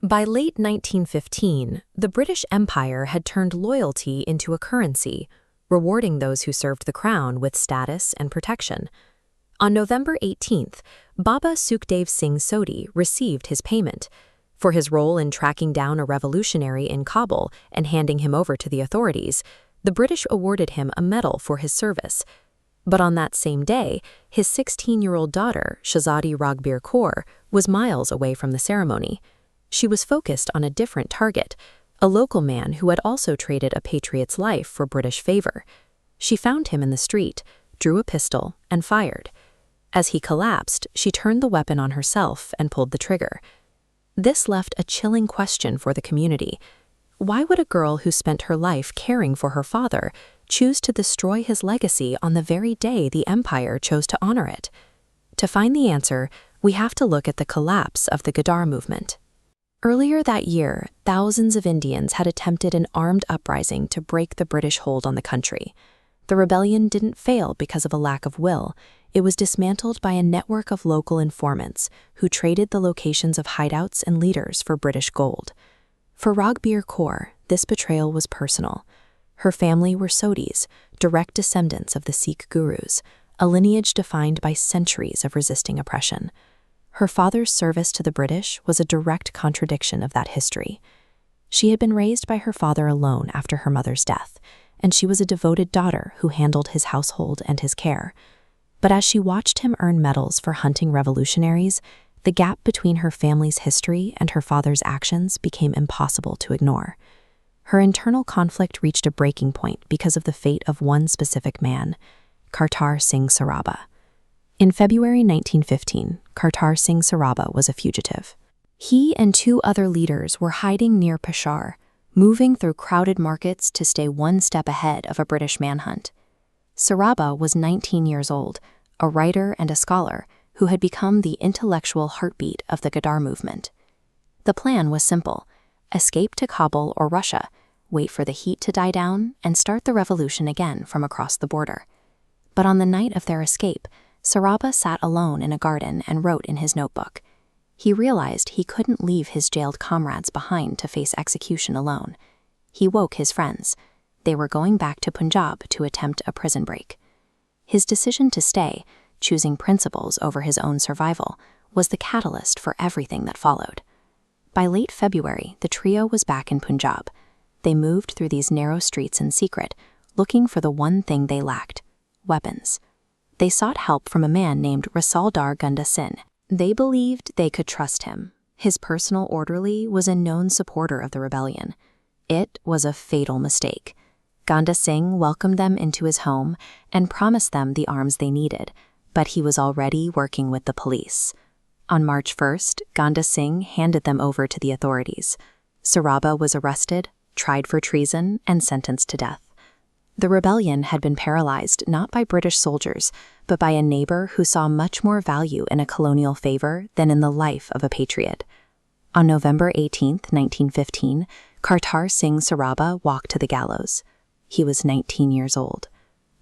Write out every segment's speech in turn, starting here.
By late 1915, the British Empire had turned loyalty into a currency, rewarding those who served the crown with status and protection. On November 18th, Baba Sukhdev Singh Sodhi received his payment. For his role in tracking down a revolutionary in Kabul and handing him over to the authorities, the British awarded him a medal for his service. But on that same day, his 16-year-old daughter, Shahzadi Raghbir Kaur, was miles away from the ceremony. She was focused on a different target, a local man who had also traded a patriot's life for British favor. She found him in the street, drew a pistol, and fired. As he collapsed, she turned the weapon on herself and pulled the trigger. This left a chilling question for the community. Why would a girl who spent her life caring for her father choose to destroy his legacy on the very day the empire chose to honor it? To find the answer, we have to look at the collapse of the Ghadar movement. Earlier that year, thousands of Indians had attempted an armed uprising to break the British hold on the country. The rebellion didn't fail because of a lack of will. It was dismantled by a network of local informants who traded the locations of hideouts and leaders for British gold. For Raghbir Kaur, this betrayal was personal. Her family were Sodhis, direct descendants of the Sikh gurus, a lineage defined by centuries of resisting oppression. Her father's service to the British was a direct contradiction of that history. She had been raised by her father alone after her mother's death, and she was a devoted daughter who handled his household and his care. But as she watched him earn medals for hunting revolutionaries, the gap between her family's history and her father's actions became impossible to ignore. Her internal conflict reached a breaking point because of the fate of one specific man, Kartar Singh Sarabha. In February 1915, Kartar Singh Sarabha was a fugitive. He and two other leaders were hiding near Peshawar, moving through crowded markets to stay one step ahead of a British manhunt. Sarabha was 19 years old, a writer and a scholar who had become the intellectual heartbeat of the Ghadar movement. The plan was simple: escape to Kabul or Russia, wait for the heat to die down, and start the revolution again from across the border. But on the night of their escape, Sarabha sat alone in a garden and wrote in his notebook. He realized he couldn't leave his jailed comrades behind to face execution alone. He woke his friends. They were going back to Punjab to attempt a prison break. His decision to stay, choosing principles over his own survival, was the catalyst for everything that followed. By late February, the trio was back in Punjab. They moved through these narrow streets in secret, looking for the one thing they lacked: weapons. They sought help from a man named Rasaldar Gunda Singh. They believed they could trust him. His personal orderly was a known supporter of the rebellion. It was a fatal mistake. Gunda Singh welcomed them into his home and promised them the arms they needed, but he was already working with the police. On March 1st, Gunda Singh handed them over to the authorities. Sarabha was arrested, tried for treason, and sentenced to death. The rebellion had been paralyzed not by British soldiers, but by a neighbor who saw much more value in a colonial favor than in the life of a patriot. On November 18, 1915, Kartar Singh Sarabha walked to the gallows. He was 19 years old.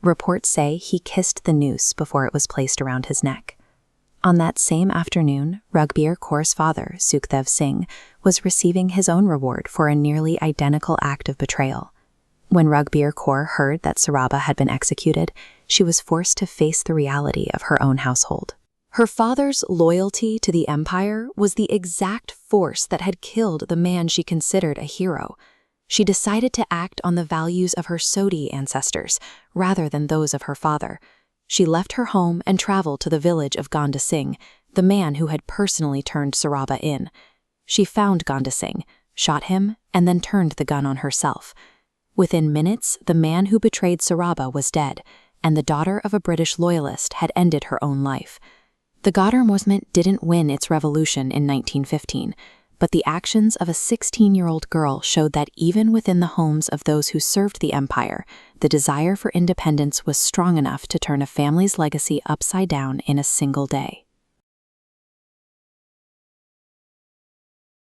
Reports say he kissed the noose before it was placed around his neck. On that same afternoon, Raghbir Kaur's father, Sukhdev Singh, was receiving his own reward for a nearly identical act of betrayal. When Raghbir Kaur heard that Sarabha had been executed, she was forced to face the reality of her own household. Her father's loyalty to the empire was the exact force that had killed the man she considered a hero. She decided to act on the values of her Sodhi ancestors rather than those of her father. She left her home and traveled to the village of Gunda Singh, the man who had personally turned Sarabha in. She found Gunda Singh, shot him, and then turned the gun on herself. Within minutes, the man who betrayed Sarabha was dead, and the daughter of a British loyalist had ended her own life. The Ghadar movement didn't win its revolution in 1915, but the actions of a 16-year-old girl showed that even within the homes of those who served the empire, the desire for independence was strong enough to turn a family's legacy upside down in a single day.